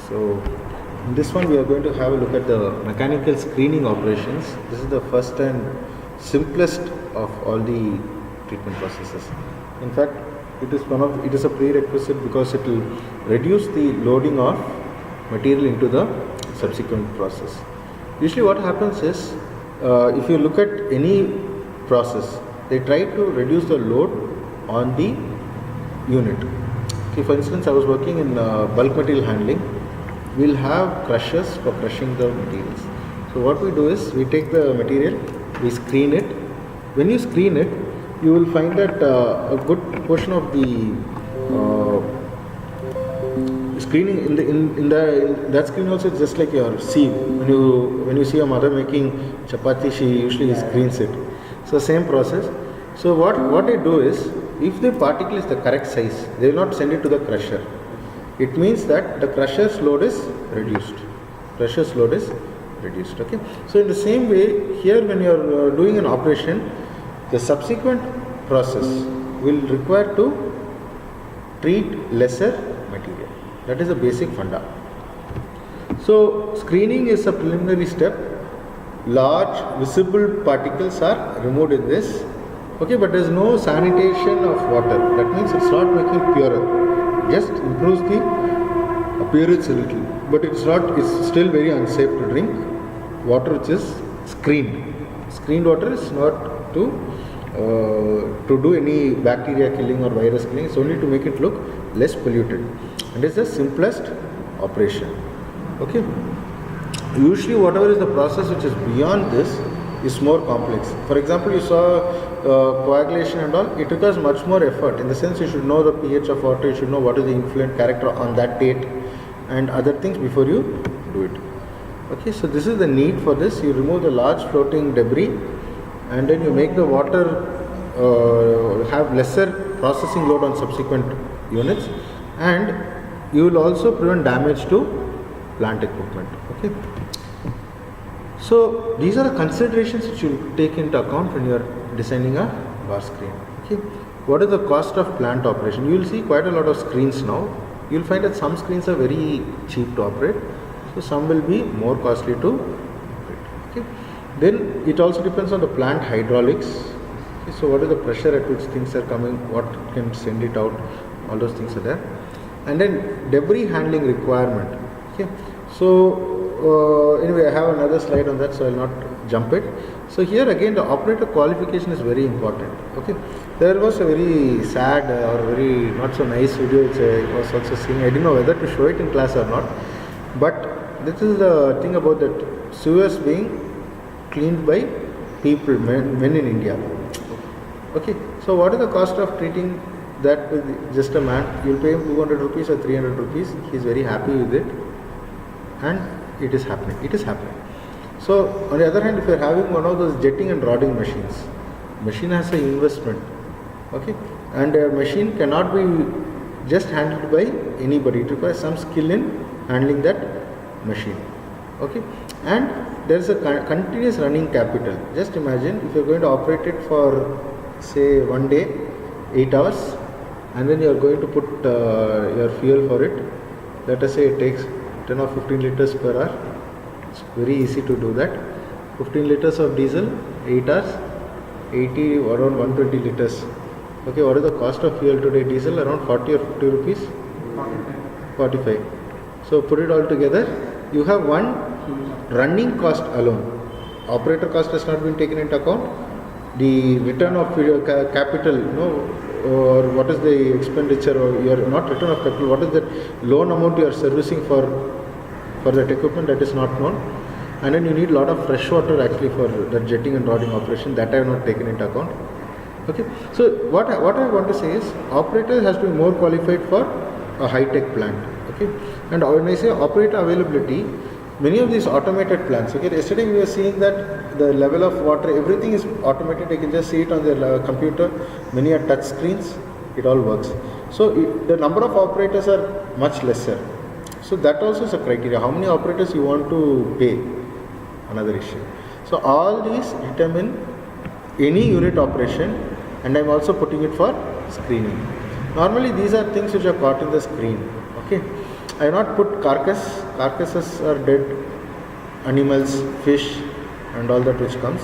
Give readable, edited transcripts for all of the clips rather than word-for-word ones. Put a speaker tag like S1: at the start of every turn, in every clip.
S1: So in this one we are going to have a look at the mechanical screening operations. This is the first and simplest of all the treatment processes. In fact, it is a prerequisite because it will reduce the loading of material into the subsequent process. Usually what happens is, if you look at any process, they try to reduce the load on the unit. Okay, for instance, I was working in bulk material handling. We'll have crushers for crushing the materials. So what we do is, we take the material, we screen it. When you screen it, you will find that a good portion of the screening in that screen also is just like your sieve. When you see your mother making chapati, she usually screens it. So same process. So what they do is, if the particle is the correct size, they will not send it to the crusher. It means that the crusher's load is reduced. Okay. So in the same way, here when you are doing an operation, the subsequent process will require to treat lesser material. That is a basic funda. So screening is a preliminary step. Large visible particles are removed in this. Okay, but there is no sanitation of water. That means it's not making purer. It just improves the appearance a little. But it's still very unsafe to drink water which is screened. Screened water is not to do any bacteria killing or virus killing. It's only to make it look less polluted. And it's the simplest operation. Okay. Usually whatever is the process which is beyond this is more complex. For example, you saw coagulation and all, it requires much more effort. In the sense, you should know the pH of water, you should know what is the influent character on that date and other things before you do it. Okay, so this is the need for this. You remove the large floating debris and then you make the water have lesser processing load on subsequent units, and you will also prevent damage to plant equipment. Okay. So these are the considerations which you take into account when you are designing a bar screen. Okay. What is the cost of plant operation? You will see quite a lot of screens now. You will find that some screens are very cheap to operate, so some will be more costly to operate. Okay. Then it also depends on the plant hydraulics. Okay. So what is the pressure at which things are coming, what can send it out, all those things are there. And then debris handling requirement. Okay. So anyway, I have another slide on that, so I will not jump it. So here again, the operator qualification is very important. Okay, there was a very sad or very not so nice video which I was also seeing. I didn't know whether to show it in class or not, but this is the thing about that sewers being cleaned by people, men in India. Okay, so what is the cost of treating that with just a man? You will pay him 200 rupees or 300 rupees. He is very happy with it. And it is happening. So on the other hand, if you are having one of those jetting and rodding machines, machine has an investment. Okay, and a machine cannot be just handled by anybody. It requires some skill in handling that machine. Okay, and there is a continuous running capital. Just imagine if you are going to operate it for say one day, 8 hours, and then you are going to put your fuel for it. Let us say it takes 10 or 15 liters per hour. It's very easy to do that. 15 liters of diesel, 8 hours, 80 around 120 liters. Okay, what is the cost of fuel today? Diesel around 40 or 50 rupees? 45. So put it all together, you have one running cost alone. Operator cost has not been taken into account. The return of capital, or what is the expenditure, or your not return of capital, what is the loan amount you are servicing for that equipment, that is not known. And then you need a lot of fresh water actually for the jetting and rodding operation, that I have not taken into account. Okay, so what I want to say is, operator has to be more qualified for a high-tech plant. Okay, and when I say operator availability, many of these automated plants. Okay, yesterday we were seeing that the level of water, everything is automated. You can just see it on the computer. Many are touch screens. It all works. So the number of operators are much lesser. So that also is a criteria. How many operators you want to pay? Another issue. So all these determine any unit operation, and I am also putting it for screening. Normally these are things which are caught in the screen. Okay. I have not put carcasses are dead animals, fish and all that which comes.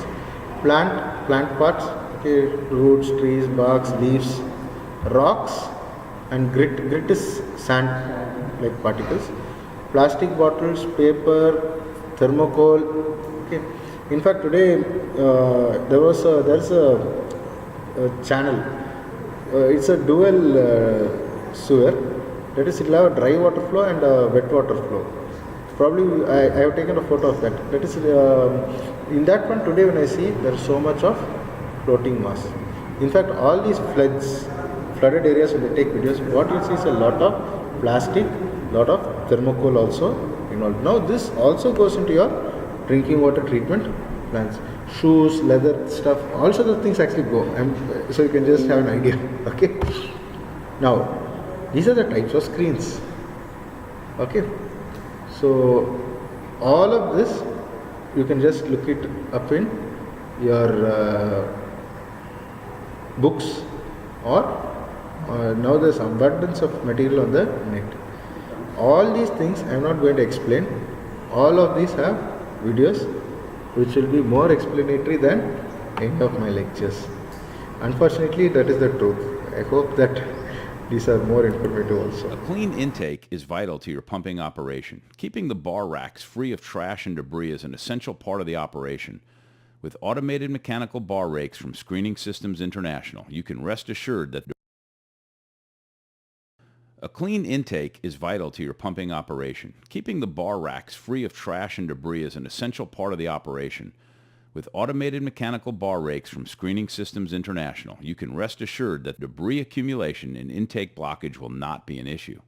S1: Plant parts, okay, roots, trees, barks, leaves, rocks and grit. Grit is sand like particles. Plastic bottles, paper, thermocol. Okay. In fact, today there's a channel. It's a dual sewer. That is, it will have a dry water flow and a wet water flow. Probably I have taken a photo of that. That is in that one today when I see there is so much of floating mass. In fact, all these flooded areas when they take videos, what you see is a lot of plastic, lot of thermocol also involved. Now this also goes into your drinking water treatment plants. Shoes, leather stuff, also the things actually go. So you can just have an idea. Okay. Now these are the types of screens. Okay. So all of this you can just look it up in your books, or now there's abundance of material on the net. All these things I am not going to explain. All of these have videos which will be more explanatory than any of my lectures. Unfortunately, that is the truth. I hope that these are more informative also.
S2: A clean intake is vital to your pumping operation. Keeping the bar racks free of trash and debris is an essential part of the operation. With automated mechanical bar rakes from Screening Systems International, you can rest assured that a clean intake is vital to your pumping operation. Keeping the bar racks free of trash and debris is an essential part of the operation. With automated mechanical bar rakes from Screening Systems International, you can rest assured that debris accumulation and intake blockage will not be an issue.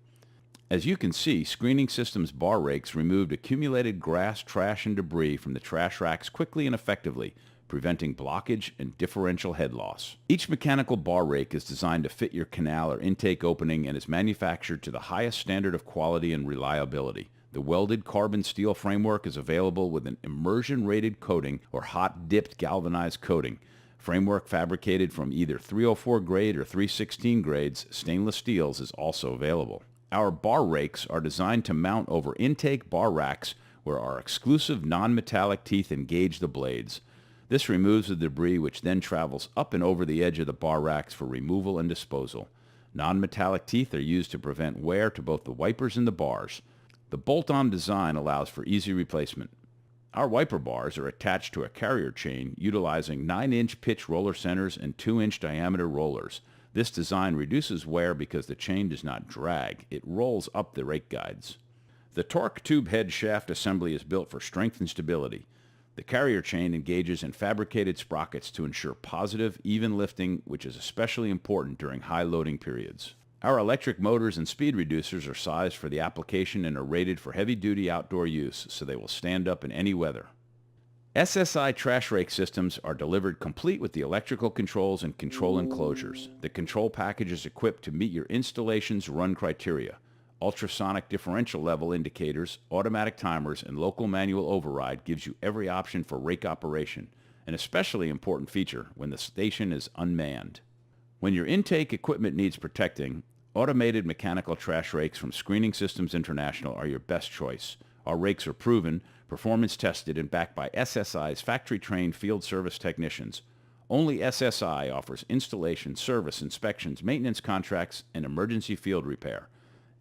S2: As you can see, Screening Systems bar rakes removed accumulated grass, trash, and debris from the trash racks quickly and effectively, preventing blockage and differential head loss. Each mechanical bar rake is designed to fit your canal or intake opening and is manufactured to the highest standard of quality and reliability. The welded carbon steel framework is available with an immersion-rated coating or hot-dipped galvanized coating. Framework fabricated from either 304 grade or 316 grades stainless steels is also available. Our bar rakes are designed to mount over intake bar racks where our exclusive non-metallic teeth engage the blades. This removes the debris which then travels up and over the edge of the bar racks for removal and disposal. Non-metallic teeth are used to prevent wear to both the wipers and the bars. The bolt-on design allows for easy replacement. Our wiper bars are attached to a carrier chain utilizing 9-inch pitch roller centers and 2-inch diameter rollers. This design reduces wear because the chain does not drag. It rolls up the rake guides. The torque tube head shaft assembly is built for strength and stability. The carrier chain engages in fabricated sprockets to ensure positive, even lifting, which is especially important during high loading periods. Our electric motors and speed reducers are sized for the application and are rated for heavy-duty outdoor use, so they will stand up in any weather. SSI trash rake systems are delivered complete with the electrical controls and control enclosures. The control package is equipped to meet your installation's run criteria. Ultrasonic differential level indicators, automatic timers, and local manual override gives you every option for rake operation, an especially important feature when the station is unmanned. When your intake equipment needs protecting, automated mechanical trash rakes from Screening Systems International are your best choice. Our rakes are proven, performance tested, and backed by SSI's factory-trained field service technicians. Only SSI offers installation, service, inspections, maintenance contracts, and emergency field repair.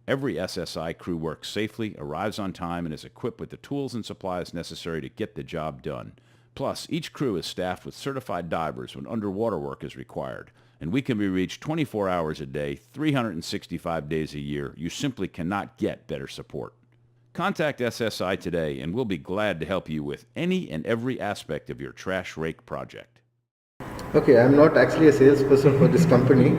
S2: Every SSI crew works safely, arrives on time, and is equipped with the tools and supplies necessary to get the job done. Plus, each crew is staffed with certified divers when underwater work is required, and we can be reached 24 hours a day, 365 days a year. You simply cannot get better support. Contact SSI today, and we'll be glad to help you with any and every aspect of your trash rake project.
S1: Okay, I'm not actually a salesperson for this company,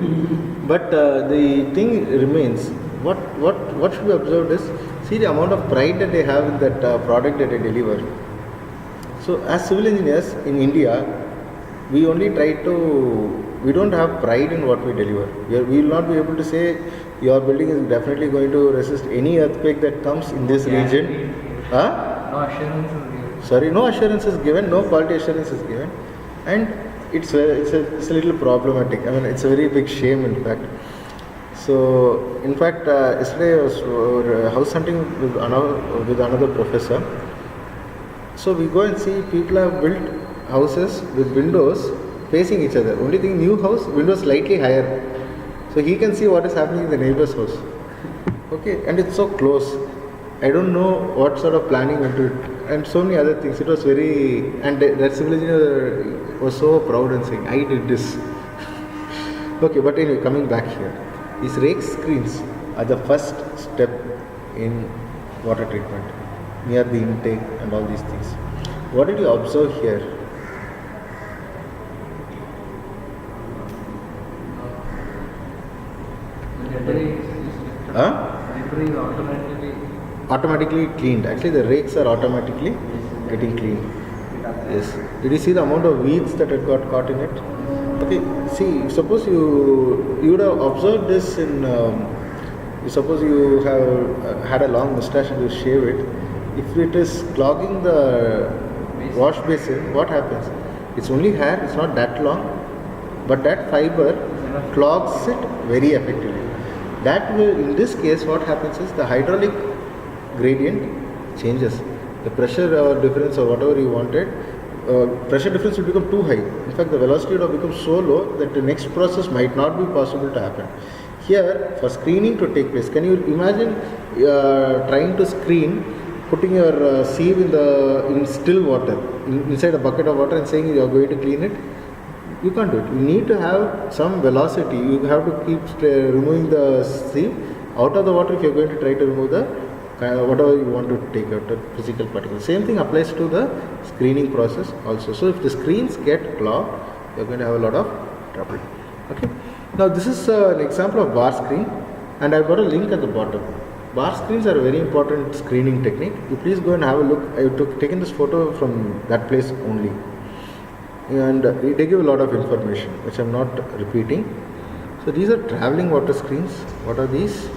S1: but the thing remains. What should be observed is, see the amount of pride that they have in that product that they deliver. So as civil engineers in India, we only we don't have pride in what we deliver. We will not be able to say your building is definitely going to resist any earthquake that comes in this region.
S3: No assurance is given.
S1: Sorry, no assurance is given, no quality assurance is given, and it's a little problematic. I mean, it's a very big shame in fact. So, in fact, yesterday I was house hunting with another professor. So we go and see people have built houses with windows facing each other. Only thing, new house, windows slightly higher. So he can see what is happening in the neighbor's house. Okay, and it's so close. I don't know what sort of planning went to it, and so many other things. It was very, and that civil engineer was so proud and saying, "I did this." Okay, but anyway, coming back here, these rake screens are the first step in water treatment, near the intake and all these things. What did you observe here? Huh?
S3: Library is
S1: Automatically cleaned. Actually, the rakes are automatically getting cleaned. Yes. Did you see the amount of weeds that had got caught in it? Okay. See, suppose you would have observed this in. Suppose you have had a long mustache and you shave it. If it is clogging the wash basin, what happens? It's only hair. It's not that long, but that fiber clogs it very effectively. That will, in this case, what happens is the hydraulic gradient changes. The pressure difference or whatever you wanted, pressure difference will become too high. In fact, the velocity will become so low that the next process might not be possible to happen. Here, for screening to take place, can you imagine trying to screen, putting your sieve in still water, inside a bucket of water and saying you are going to clean it? You can't do it. You need to have some velocity. You have to keep removing the sieve out of the water if you are going to try to remove the whatever you want to take out, the physical particles. Same thing applies to the screening process also. So if the screens get clogged, you are going to have a lot of trouble. Okay. Now this is an example of bar screen, and I've got a link at the bottom. Bar screens are a very important screening technique. You please go and have a look. I've taken this photo from that place only. And they give a lot of information which I'm not repeating. So these are traveling water screens. What are these?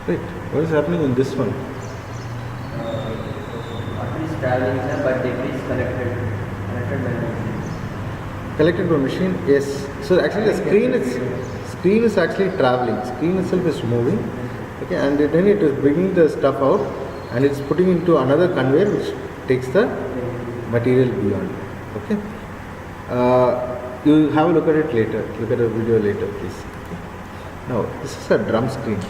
S1: Wait, what is happening in this one?
S3: Water is traveling, sir, but debris is collected by machine.
S1: Collected by machine? Yes. So actually the screen is actually traveling. Screen itself is moving. Okay, and then it is bringing the stuff out and it's putting into another conveyor which takes the material beyond. Okay. You have a look at it later. Look at the video later, please. Okay. Now this is a drum screen.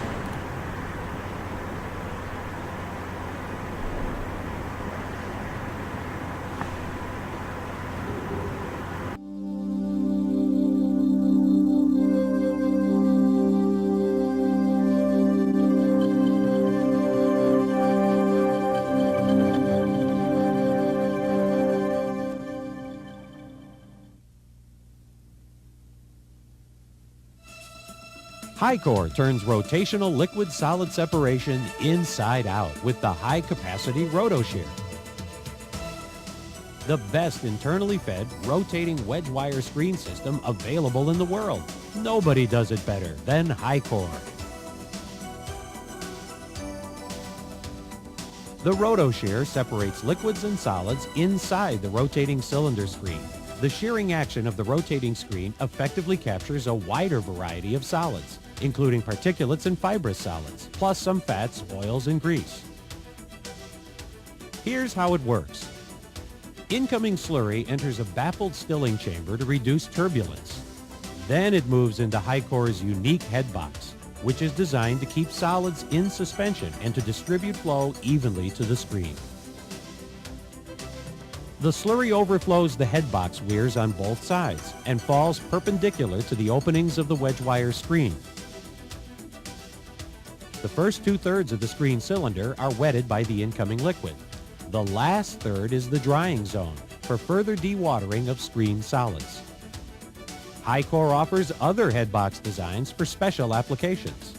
S4: HiCore turns rotational liquid-solid separation inside out with the high-capacity RotoShear. The best internally fed, rotating wedge wire screen system available in the world. Nobody does it better than HiCore. The RotoShear separates liquids and solids inside the rotating cylinder screen. The shearing action of the rotating screen effectively captures a wider variety of solids, including particulates and fibrous solids, plus some fats, oils, and grease. Here's how it works. Incoming slurry enters a baffled stilling chamber to reduce turbulence. Then it moves into Hycor's unique head box, which is designed to keep solids in suspension and to distribute flow evenly to the screen. The slurry overflows the head box weirs on both sides and falls perpendicular to the openings of the wedge wire screen. The first 2/3 of the screen cylinder are wetted by the incoming liquid. The last third is the drying zone for further dewatering of screen solids. Hycor offers other headbox designs for special applications.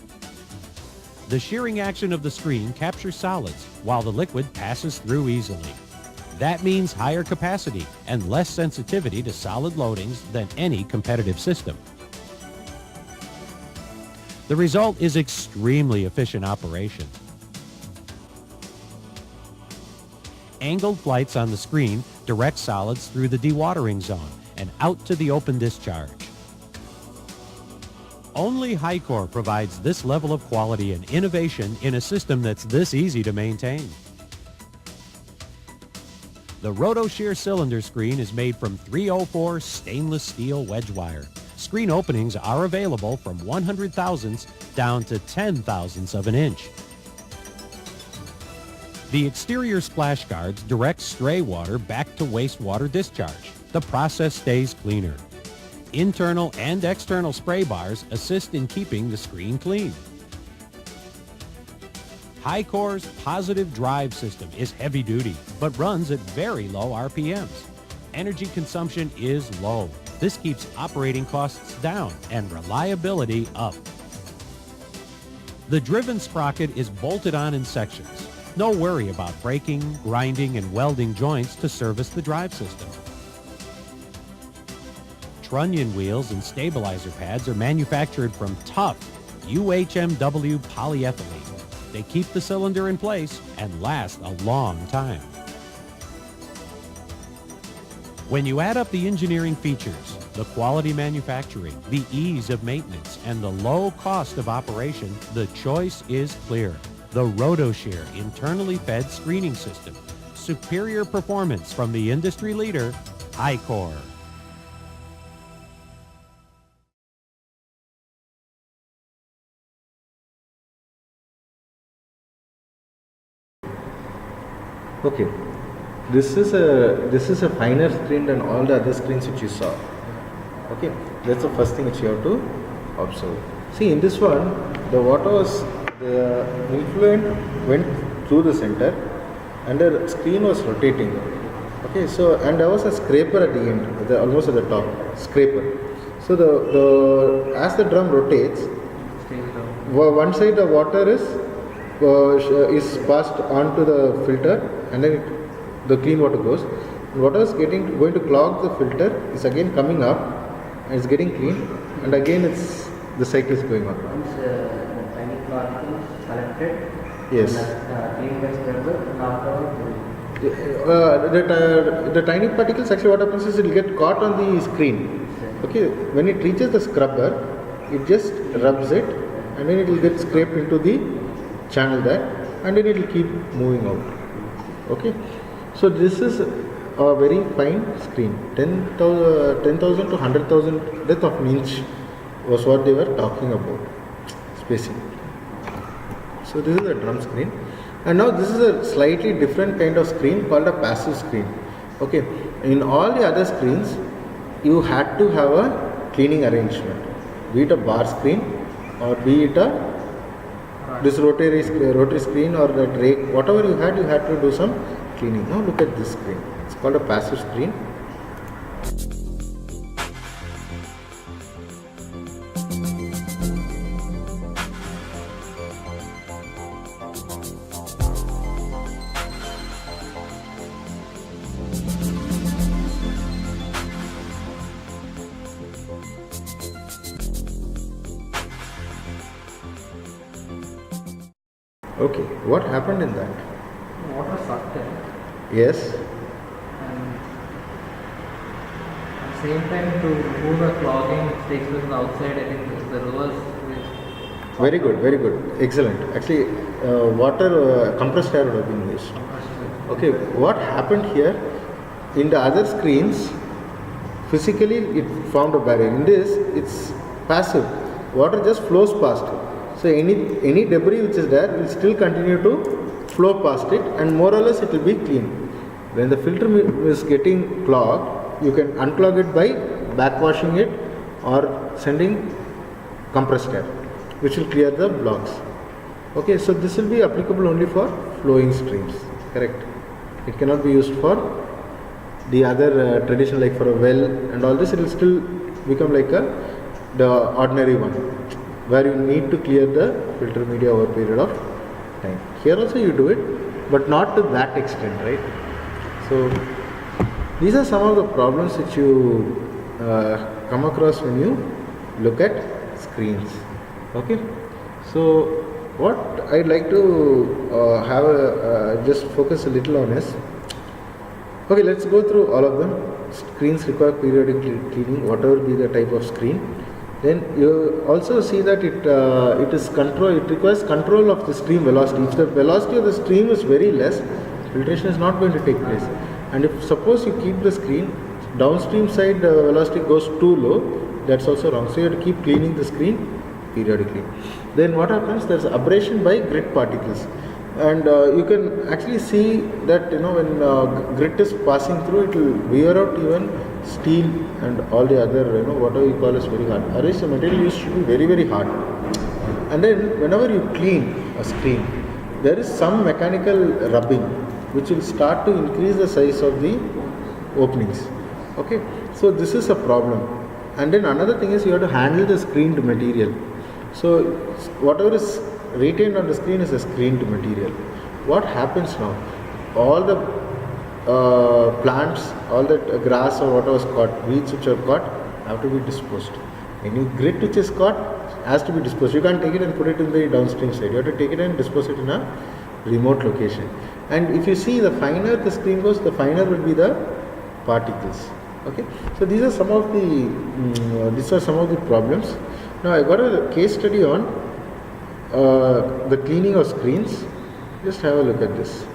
S4: The shearing action of the screen captures solids while the liquid passes through easily. That means higher capacity and less sensitivity to solid loadings than any competitive system. The result is extremely efficient operation. Angled flights on the screen direct solids through the dewatering zone and out to the open discharge. Only Hycor provides this level of quality and innovation in a system that's this easy to maintain. The RotoShear cylinder screen is made from 304 stainless steel wedge wire. Screen openings are available from 100 thousandths down to 10 thousandths of an inch. The exterior splash guards direct stray water back to wastewater discharge. The process stays cleaner. Internal and external spray bars assist in keeping the screen clean. Hycor's positive drive system is heavy duty, but runs at very low RPMs. Energy consumption is low. This keeps operating costs down and reliability up. The driven sprocket is bolted on in sections. No worry about breaking, grinding, and welding joints to service the drive system. Trunnion wheels and stabilizer pads are manufactured from tough UHMW polyethylene. They keep the cylinder in place and last a long time. When you add up the engineering features, the quality manufacturing, the ease of maintenance, and the low cost of operation, the choice is clear. The RotoShear internally fed screening system. Superior performance from the industry leader, Hycor.
S1: Okay, this is a finer screen than all the other screens which you saw. Okay, that's the first thing which you have to observe. See, in this one, the influent went through the center and the screen was rotating. Okay, so and there was a scraper at the end, almost at the top, scraper. So as the drum rotates, one side the water is passed onto the filter, and then the clean water goes. Water is going to clog the filter, is again coming up and it's getting clean, and again the cycle is going on.
S3: Once the tiny particles collected,
S1: Yes.
S3: clean by scrubber, after
S1: The tiny particles, actually what happens is it will get caught on the screen. Okay, when it reaches the scrubber, it just rubs it and then it will get scraped into the channel there, and then it will keep moving out. Okay, so this is a very fine screen, 10,000 to 100,000 depth of an inch was what they were talking about spacing. So this is a drum screen, and now this is a slightly different kind of screen called a passive screen. Okay, in all the other screens you had to have a cleaning arrangement, be it a bar screen or be it this rotary screen or that rake, whatever you had to do some cleaning. Now look at this screen, it's called a passive screen. Okay, what happened in that?
S3: water sucked in,
S1: Yes.
S3: and same time, to remove the clogging which takes place on the outside, I think the reverse is
S1: Very good, very good. Excellent. Actually, water compressed air would have been used. Okay, what happened here, in the other screens, physically it formed a barrier. In this, it's passive. Water just flows past it. So any debris which is there will still continue to flow past it, and more or less it will be clean. When the filter is getting clogged, you can unclog it by backwashing it or sending compressed air, which will clear the blocks. Okay, so this will be applicable only for flowing streams, correct? It cannot be used for the other tradition, like for a well and all this. It will still become like the ordinary one, where you need to clear the filter media over a period of time. Here also you do it, but not to that extent, right? So these are some of the problems which you come across when you look at screens. Okay, so what I'd like to just focus a little on is, okay, let's go through all of them. Screens require periodic cleaning, whatever be the type of screen. Then you also see that it requires control of the stream velocity. If the velocity of the stream is very less, filtration is not going to take place. And if suppose you keep the screen downstream side, the velocity goes too low, that's also wrong. So you have to keep cleaning the screen periodically. Then what happens? There's abrasion by grit particles, and you can actually see that when grit is passing through, it will wear out even steel and all the other whatever you call as very hard. Otherwise, the material used should be very, very hard. And then whenever you clean a screen, there is some mechanical rubbing which will start to increase the size of the openings. Okay, so this is a problem. And then another thing is, you have to handle the screened material. So whatever is retained on the screen is a screened material. What happens now? All the plants, all that grass or whatever is caught, weeds which are caught, have to be disposed. Any grit which is caught has to be disposed. You can't take it and put it in the downstream side. You have to take it and dispose it in a remote location. And if you see, the finer the screen goes, the finer will be the particles. Okay, so these are some of the problems. Now I got a case study on the cleaning of screens. Just have a look at this.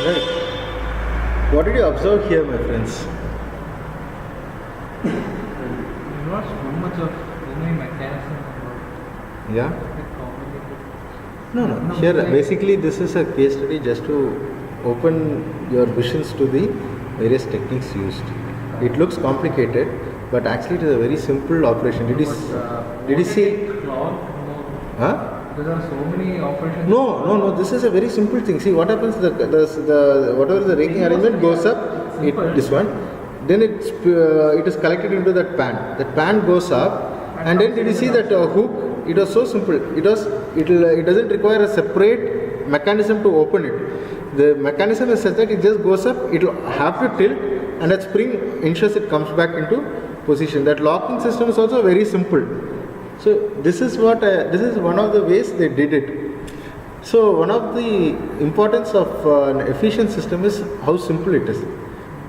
S1: Right. What did you observe here, my friends?
S5: Not so much of any mechanism or
S1: Yeah?
S5: bit complicated.
S1: No. Here, basically, this is a case study just to open your visions to the various techniques used. It looks complicated, but actually it is a very simple operation. Did you see? Huh?
S5: There are so many operations.
S1: No. This is a very simple thing. See what happens. The whatever the raking arrangement goes up. This one. Then it is collected into that pan. That pan goes up, and then did you see that hook? It was so simple. It doesn't require a separate mechanism to open it. The mechanism is such that it just goes up. It will have to tilt, and that spring ensures it comes back into position. That locking system is also very simple. So this is one of the ways they did it. So one of the importance of an efficient system is how simple it is.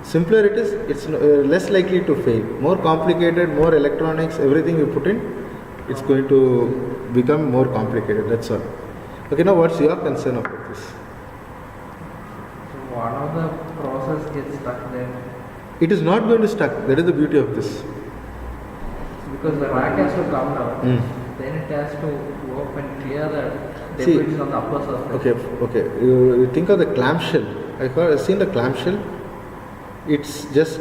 S1: Simpler it is, it's less likely to fail. More complicated, more electronics, everything you put in, it's going to become more complicated. That's all. Okay, now what's your concern about this?
S5: So one of the process gets stuck there
S1: It is not going to stuck. That is the beauty of this.
S5: because the rack has to come down. Then it has to go up and clear the debris on the upper surface.
S1: Okay. You think of the clamshell. I've seen the clamshell. It's just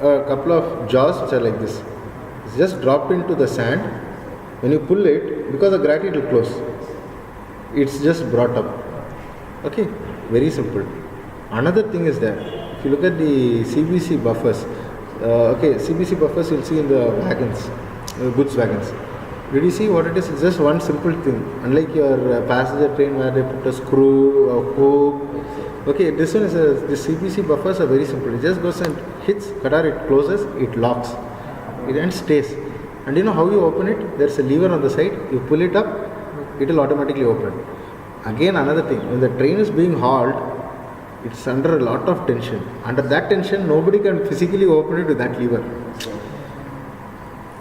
S1: a couple of jaws which are like this. It's just dropped into the sand. When you pull it, because the gravity will close, it's just brought up. Okay, very simple. Another thing is that if you look at the CBC buffers, CBC buffers you'll see in the wagons, goods wagons. Did you see what it is? It's just one simple thing. Unlike your passenger train where they put a screw, a hook. Okay, this one is the CBC buffers are very simple. It just goes and hits, kadar, it closes, it locks, it and stays. And you know how you open it? There's a lever on the side. You pull it up, it will automatically open. Again, another thing, when the train is being hauled, it's under a lot of tension. Under that tension, nobody can physically open it with that lever.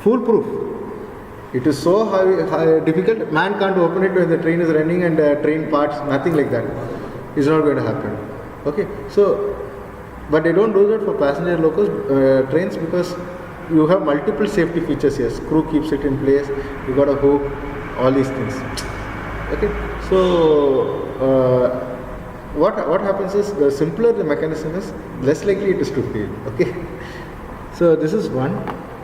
S1: Foolproof. It is so difficult. Man can't open it when the train is running and train parts, nothing like that. It's not going to happen. Okay, so, but they don't do that for passenger locals, trains, because you have multiple safety features here. Screw keeps it in place, you got a hook, all these things. Okay, so what happens is, the simpler the mechanism is, less likely it is to fail. Okay, so this is one,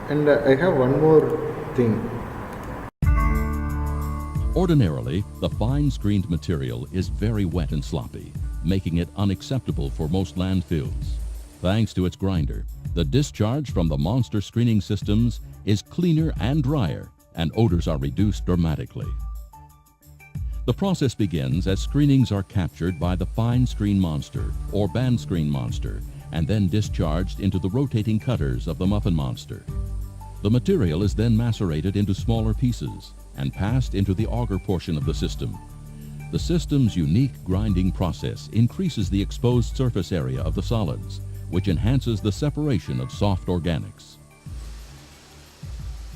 S1: and I have one more thing.
S6: Ordinarily, the fine-screened material is very wet and sloppy, making it unacceptable for most landfills. Thanks to its grinder, the discharge from the monster screening systems is cleaner and drier, and odors are reduced dramatically. The process begins as screenings are captured by the fine screen monster or band screen monster, and then discharged into the rotating cutters of the muffin monster. The material is then macerated into smaller pieces and passed into the auger portion of the system. The system's unique grinding process increases the exposed surface area of the solids, which enhances the separation of soft organics.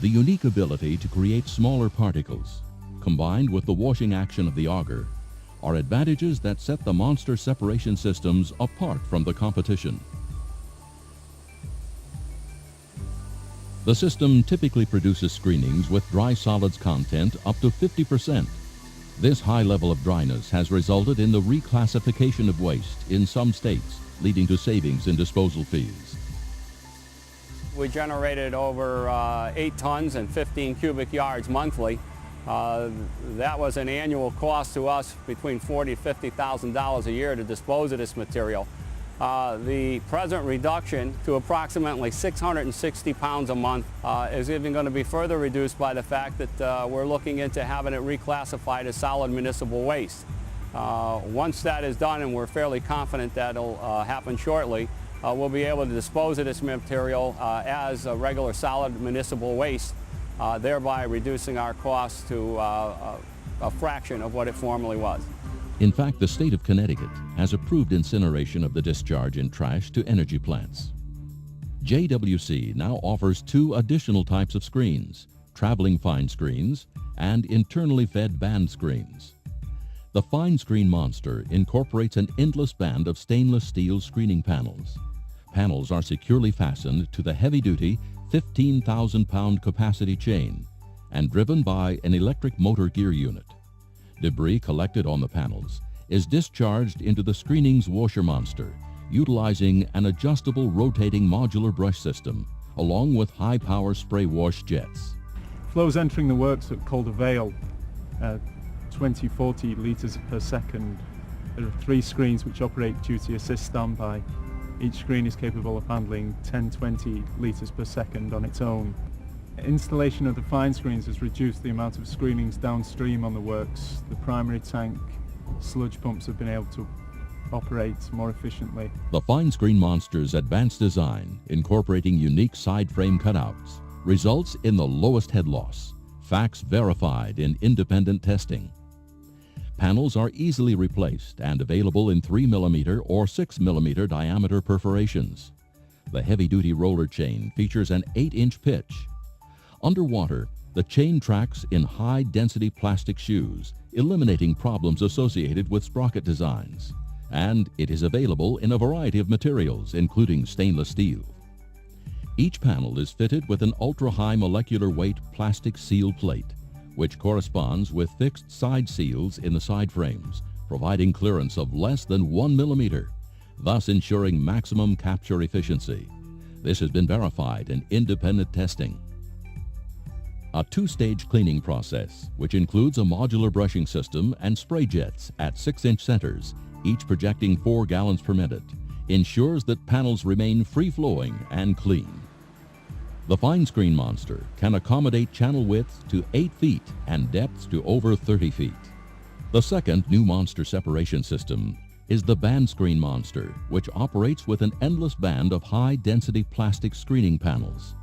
S6: The unique ability to create smaller particles, combined with the washing action of the auger, are advantages that set the monster separation systems apart from the competition. The system typically produces screenings with dry solids content up to 50%. This high level of dryness has resulted in the reclassification of waste in some states, leading to savings in disposal fees.
S7: We generated over 8 tons and 15 cubic yards monthly. That was an annual cost to us between $40,000 to $50,000 a year to dispose of this material. The present reduction to approximately 660 pounds a month is even going to be further reduced by the fact that we're looking into having it reclassified as solid municipal waste. Once that is done, and we're fairly confident that'll happen shortly, we'll be able to dispose of this material as a regular solid municipal waste, thereby reducing our costs to a fraction of what it formerly was.
S6: In fact, the state of Connecticut has approved incineration of the discharge in trash to energy plants. JWC now offers 2 additional types of screens, traveling fine screens and internally fed band screens. The fine screen monster incorporates an endless band of stainless steel screening panels. Panels are securely fastened to the heavy-duty 15,000-pound capacity chain and driven by an electric motor gear unit. Debris collected on the panels is discharged into the screening's washer monster, utilizing an adjustable rotating modular brush system along with high-power spray wash jets.
S8: Flows entering the works at Calder Vale, 20-40 litres per second. There are 3 screens which operate duty assist standby. Each screen is capable of handling 10-20 litres per second on its own. Installation of the fine screens has reduced the amount of screenings downstream on the works. The primary tank sludge pumps have been able to operate more efficiently.
S6: The fine screen monster's advanced design, incorporating unique side frame cutouts, results in the lowest head loss, facts verified in independent testing. Panels are easily replaced and available in 3mm or 6mm diameter perforations. The heavy-duty roller chain features an 8-inch pitch. Underwater, the chain tracks in high-density plastic shoes, eliminating problems associated with sprocket designs. And it is available in a variety of materials, including stainless steel. Each panel is fitted with an ultra-high molecular weight plastic seal plate, which corresponds with fixed side seals in the side frames, providing clearance of less than 1 millimeter, thus ensuring maximum capture efficiency. This has been verified in independent testing. A 2-stage cleaning process, which includes a modular brushing system and spray jets at 6-inch centers, each projecting 4 gallons per minute, ensures that panels remain free-flowing and clean. The fine screen monster can accommodate channel widths to 8 feet and depths to over 30 feet. The second new monster separation system is the band screen monster, which operates with an endless band of high-density plastic screening panels.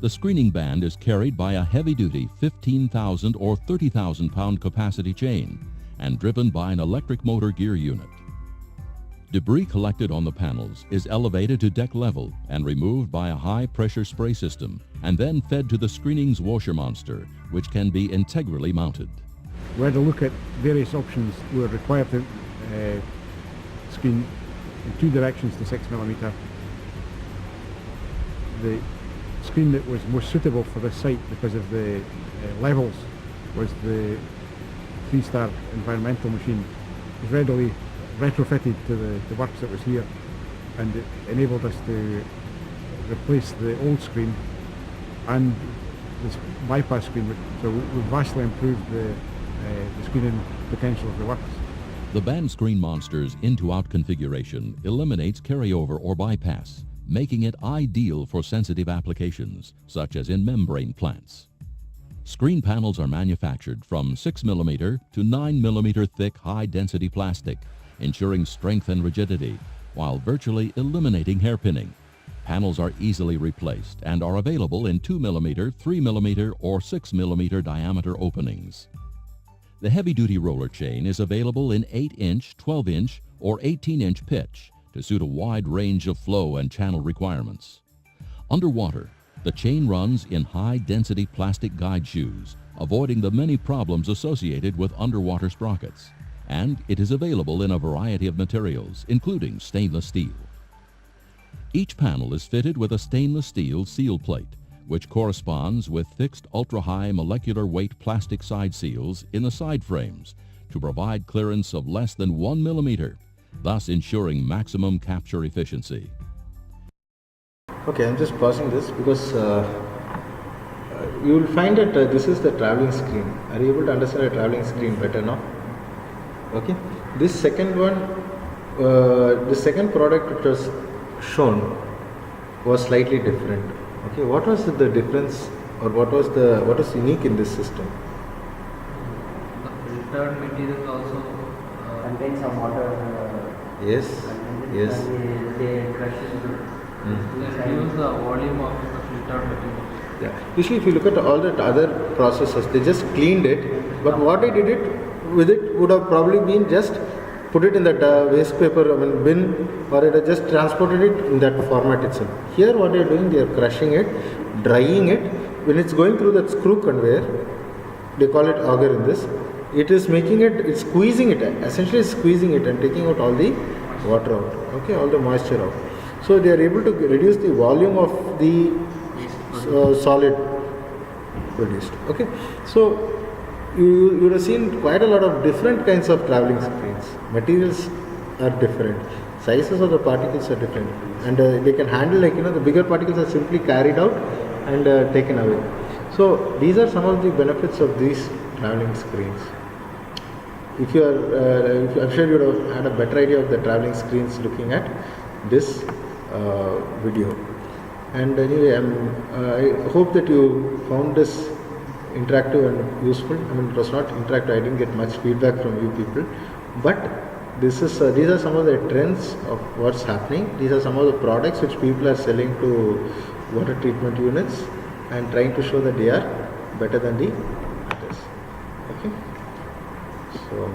S6: The screening band is carried by a heavy-duty 15,000 or 30,000-pound capacity chain and driven by an electric motor gear unit. Debris collected on the panels is elevated to deck level and removed by a high-pressure spray system and then fed to the screening's washer monster, which can be integrally mounted.
S9: We had a look at various options. We were required to screen in 2 directions to 6mm. The screen that was most suitable for this site because of the levels was the 3-star environmental machine. It was readily retrofitted to the works that was here, and it enabled us to replace the old screen and this bypass screen, so we vastly improved the screening potential of the works.
S6: The band screen monster's in-to-out configuration eliminates carryover or bypass, making it ideal for sensitive applications, such as in membrane plants. Screen panels are manufactured from 6mm to 9mm thick high-density plastic, ensuring strength and rigidity, while virtually eliminating hairpinning. Panels are easily replaced and are available in 2mm, 3mm, or 6mm diameter openings. The heavy-duty roller chain is available in 8-inch, 12-inch, or 18-inch pitch to suit a wide range of flow and channel requirements. Underwater, the chain runs in high-density plastic guide shoes, avoiding the many problems associated with underwater sprockets. And it is available in a variety of materials, including stainless steel. Each panel is fitted with a stainless steel seal plate, which corresponds with fixed ultra-high molecular weight plastic side seals in the side frames to provide clearance of less than 1 millimeter, thus ensuring maximum capture efficiency.
S1: Okay, I'm just pausing this because you will find that this is the traveling screen. Are you able to understand a traveling screen better now? Okay, this second one, the second product which was shown was slightly different. Okay, what was the difference, or what was unique in this system?
S5: The filtered material also
S3: contains some water.
S1: Yes. Yes.
S3: They crush it.
S5: they use the volume of the filtered material.
S1: Yeah. Usually, if you look at all the other processes, they just cleaned it. But what they did with it would have probably been just put it in that waste paper bin, or it has just transported it in that format itself. Here, what they are doing, they are crushing it, drying it. When it's going through that screw conveyor, they call it auger in this. it is making it, it's squeezing it, essentially squeezing it and taking out all the water out, okay, all the moisture out. So they are able to reduce the volume of the solid produced, okay. So you would have seen quite a lot of different kinds of traveling screens. Materials are different, sizes of the particles are different, and they can handle, like, the bigger particles are simply carried out and taken away. So these are some of the benefits of these traveling screens. If you are, I'm sure you would have had a better idea of the traveling screens looking at this video. And anyway, I hope that you found this interactive and useful. I mean, it was not interactive, I didn't get much feedback from you people, but these are some of the trends of what's happening. These are some of the products which people are selling to water treatment units and trying to show that they are better than the others. Okay, so